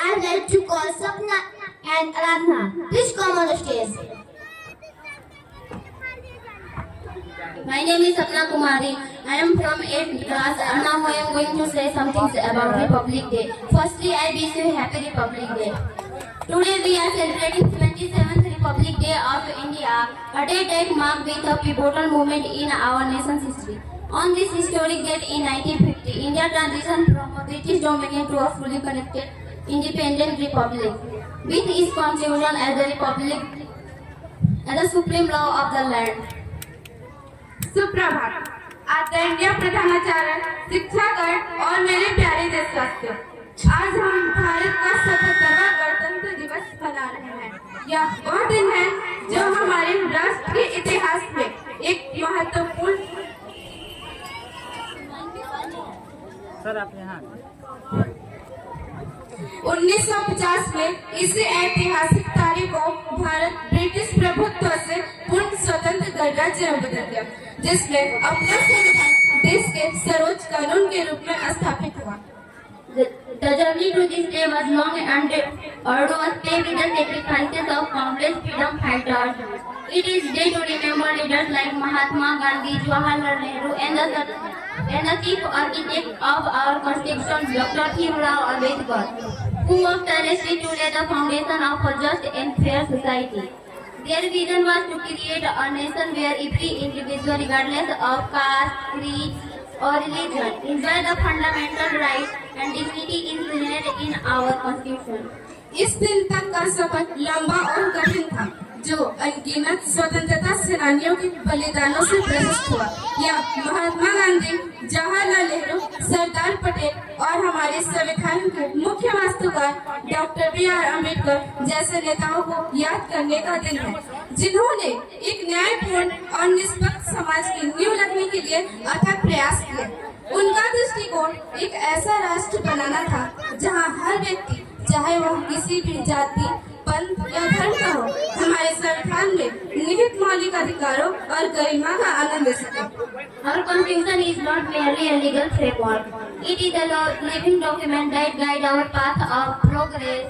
I'd like to call Sapna and Aradhna. Please come on the stage. My name is Sapna Kumari. I am from 8th class and now I am going to say some things about Republic Day. Firstly, I wish you Happy Republic Day. Today we are celebrating 27th Republic Day of India, a day that marked with a pivotal moment in our nation's history. On this historic date in 1950, India transitioned from a British dominion to a fully connected independent republic, with its constitution as the republic as the supreme law of the land. सुप्रभात। आदरणीय प्रधानाचार्य, शिक्षागण और मेरे प्यारे देशवासियों, आज हम भारत का 77वां गणतंत्र दिवस मना रहे हैं। यह वह दिन है जो हमारे राष्ट्र के इतिहास में एक महत्वपूर्ण सर आप यहाँ 1950 में इस ऐतिहासिक तारीख को भारत ब्रिटिश प्रभुत्व से पूर्ण स्वतंत्र गणराज्य में बदल गया, जिसमें अपना संविधान देश के सर्वोच्च कानून के रूप में स्थापित हुआ। The journey to this day was long and arduous, paved with the sacrifices of countless freedom fighters. It is day to remember leaders like Mahatma Gandhi, Jawaharlal Nehru, and the chief architect of our constitution, Dr. Bhimrao Ambedkar, who worked tirelessly to lay the foundation of a just and fair society. Their vision was to create a nation where every individual, regardless of caste, creed, or religion, enjoy the fundamental rights and dignity inherent in our constitution. इस दिन तक का सफर लंबा और कठिन था, जो अनगिनत स्वतंत्रता सेनानियों के बलिदानों से प्रशस्त हुआ। यह महात्मा गांधी, जवाहरलाल नेहरू, सरदार पटेल और हमारे संविधान के मुख्य वास्तुकार डॉक्टर बी.आर. अम्बेडकर जैसे नेताओं को याद करने का दिन है, जिन्होंने एक न्यायपूर्ण और निष्पक्ष समाज की नींव रखने के लिए अथक प्रयास किए। उनका दृष्टिकोण एक ऐसा राष्ट्र बनाना था जहां हर व्यक्ति, चाहे वह किसी भी जाति, पंथ या धर्म का हो, हमारे संविधान में निहित मौलिक अधिकारों और गरिमा का आनंद ले सके। Our constitution is not merely a legal framework. It is a living document that guides our path of progress.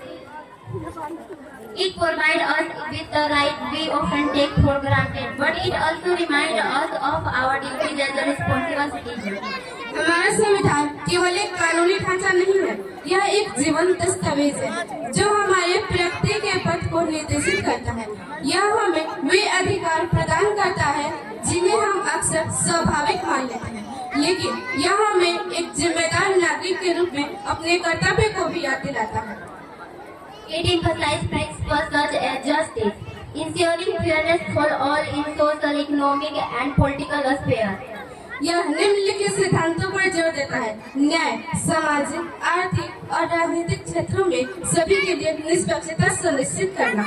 It provides us with the right we often take for granted, but it also reminds us of our duties as a responsible citizen. हमारा संविधान केवल एक कानूनी ढांचा नहीं है, यह एक जीवन दस्तावेज है जो हमारे प्रगति के पथ को निर्देशित करता है। यह हमें वे अधिकार प्रदान करता है जिन्हें हम अक्सर स्वाभाविक मान लेते हैं, लेकिन यह हमें एक जिम्मेदार नागरिक के रूप में अपने कर्तव्य को भी याद दिलाता है। It emphasizes principles such as justice, ensuring fairness for all in social, economic, and political spheres. यह निम्नलिखित सिद्धांतों पर जोर देता है: न्याय, सामाजिक, आर्थिक और राजनीतिक क्षेत्रों में सभी के लिए निष्पक्षता सुनिश्चित करना।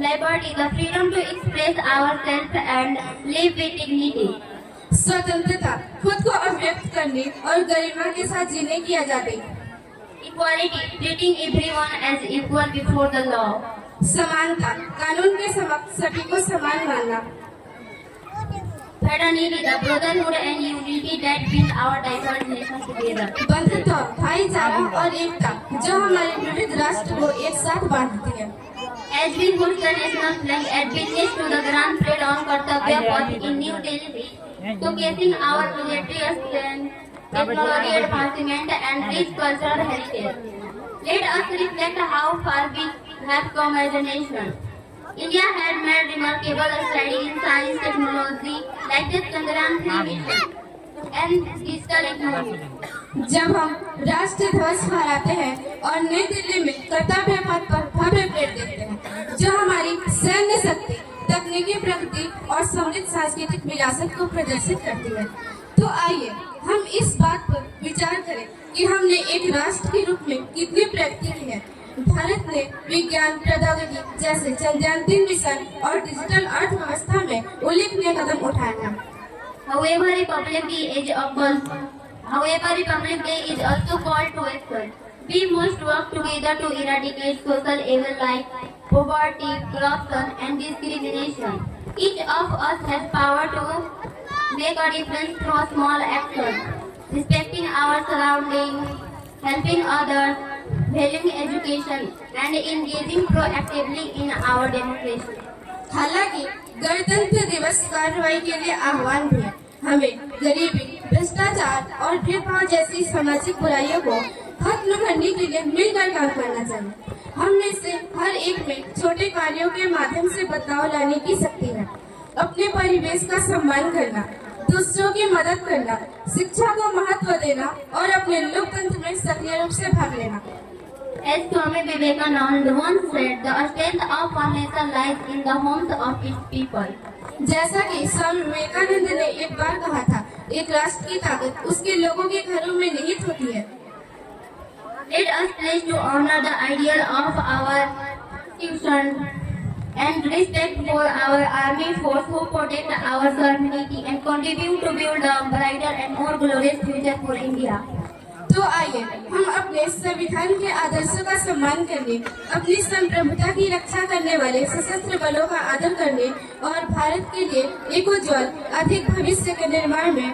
Liberty, the freedom to express ourselves and live with dignity. स्वतंत्रता, खुद को अभिव्यक्त करने और गरिमा के साथ जीने की आजादी। Equality, treating everyone as equal before the law. समानता, कानून के समक्ष सभी को समान मानना। Fraternity, the brotherhood and unity that bind our diverse nations together. बंधुत्व, भाईचारा और एकता जो हमारे विविध राष्ट्र को एक साथ बांधती है। As we host the national flag at witness to the Grand Parade on Kartavya Path in New Delhi, showcasing our military strength, technology advancement and rich cultural heritage. Let us reflect how far we have come as a nation. India had made remarkable strides in science, technology, like the Chandrayaan-3 mission and digital economy. जब हम राष्ट्रीय ध्वज फहराते हैं और नई दिल्ली में कर्तव्य पथ पर भव्य परेड देखते हैं, जो हमारी सैन्य शक्ति, तकनीकी प्रगति और समृद्ध सांस्कृतिक विरासत को प्रदर्शित करती है, तो आइए हम इस बात पर विचार करें कि हमने एक राष्ट्र के रूप में कितनी प्रगति की है। भारत ने विज्ञान, प्रौद्योगिकी जैसे चंद्रयान-3 मिशन और डिजिटल अर्थव्यवस्था में उल्लेखनीय कदम उठाए हैं। However, Republic Day is also called to action. We must work together to eradicate social evil like poverty, corruption, and discrimination. Each of us has power to make a difference through small actions, respecting our surroundings, helping others, valuing education. education, and engaging proactively in our democracy. हालांकि गणतंत्र दिवस कार्रवाई के लिए आह्वान भी है। हमें गरीबी, भ्रष्टाचार और भेदभाव जैसी सामाजिक बुराइयों को खत्म करने के लिए मिलकर काम करना चाहिए। हम में से हर एक में छोटे कार्यों के माध्यम से बदलाव लाने की शक्ति है। अपने परिवेश का सम्मान करना, दूसरों की मदद करना, शिक्षा को महत्व देना और अपने लोकतंत्र में सक्रिय रूप से भाग लेना। As Swami Vivekananda once said, the strength of a nation lies in the homes of its people. जैसा कि स्वामी विवेकानंद ने एक बार कहा था, एक राष्ट्र की ताकत उसके लोगों के घरों में निहित होती है। Let us pledge to honor the ideal of our institution and respect for our army force who protect our sovereignty and contribute to build a brighter and more glorious future for India. तो आइए हम अपने संविधान के आदर्शों का सम्मान करने, अपनी संप्रभुता की रक्षा करने वाले सशस्त्र बलों का आदर करने और भारत के लिए एक उज्जवल अधिक भविष्य के निर्माण में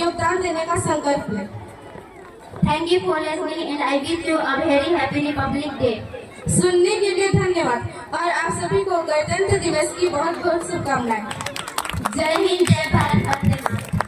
योगदान देने का संकल्प लें। Thank you for listening and I wish you a very happy Republic Day. सुनने के लिए धन्यवाद और आप सभी को गणतंत्र दिवस की बहुत बहुत शुभकामनाएं। जय हिंद, जय भारत, वंदे मातरम।